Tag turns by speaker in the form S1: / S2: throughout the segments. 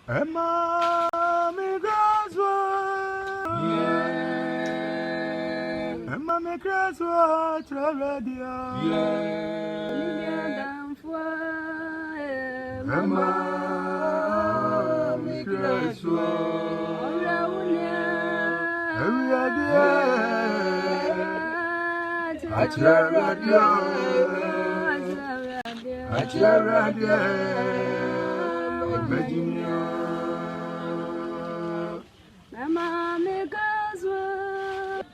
S1: Emma, me grass, Emma me crash what radio. Emma me crash what radio. Virginia.
S2: Emma me crash what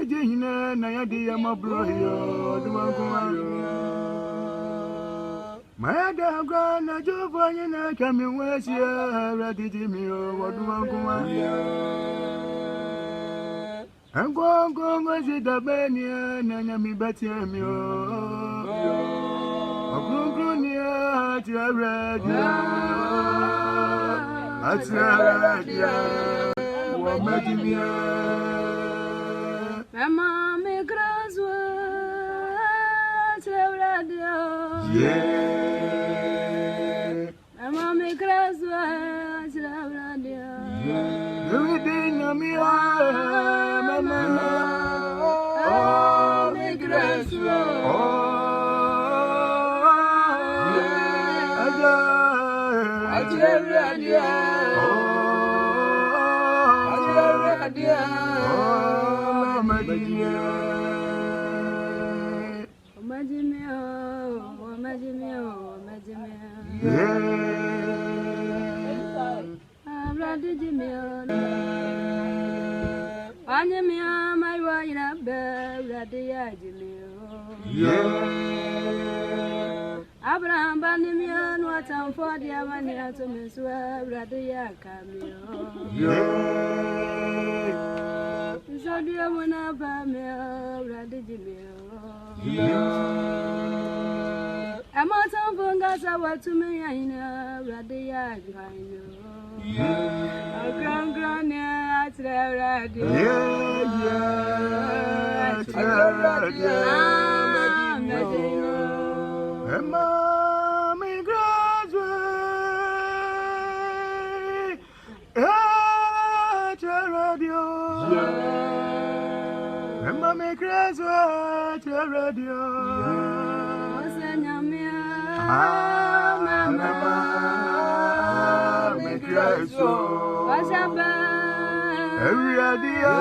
S1: Jina na ya di amabro yo dumankuma Maya gwa na jovo nyina kami wesi radi jimi o dumankuma Ango ngezi dabeni na nyami beti mi o Okunkunia ti radi wa majimia
S2: Emma me crash what radio. Emma me crash what radio.
S1: Everything on me, mama.
S2: Oh, me crash Abraham Banimian, what I'm for the Amania to Miss Radia Cameo. So dear when I buy me Radijimio. I'm out of Bungasa, what to me, I know Radia Cameo. A grand at the radio.
S1: Emma me graduate at radio. Emma me graduate at radio. Emma me graduate every idea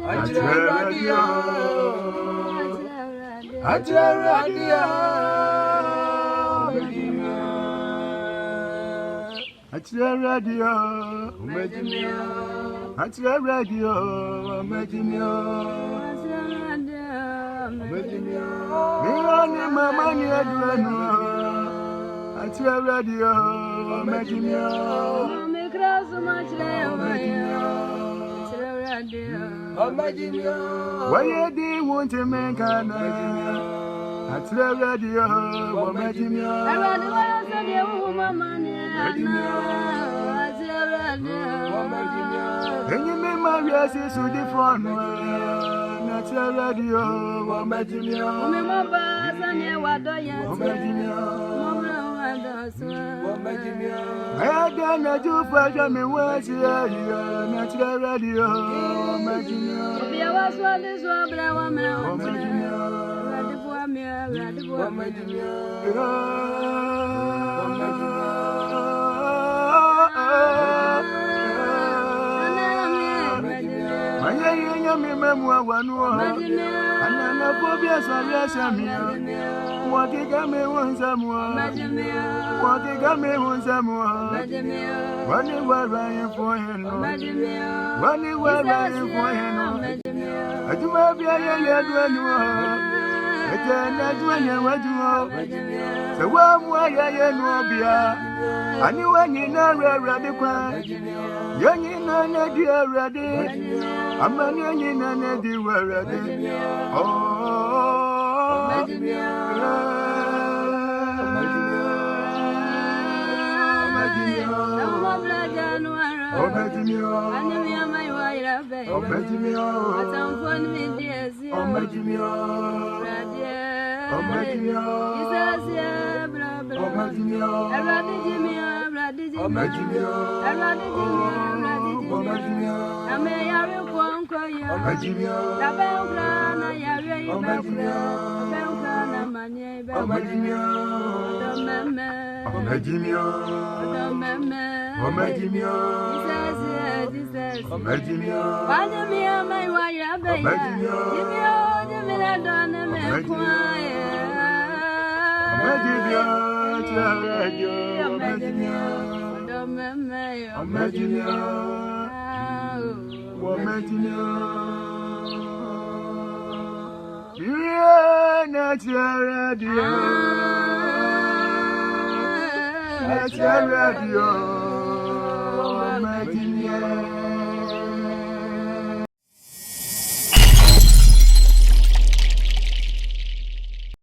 S1: at radio. Ataradia, why you didn't want to make an at the radio, Majimia. I said, and you may marry us to the phone, not the radio, Majimia. I done a do for them in words here, not the radio, Majimia. What Ajuma bia ye duanu eje na duanya wajuo se wa mu ye no bia ani wanyi na awurade kwa yanyi na na di awurade amani yanyi na na di awurade Radio.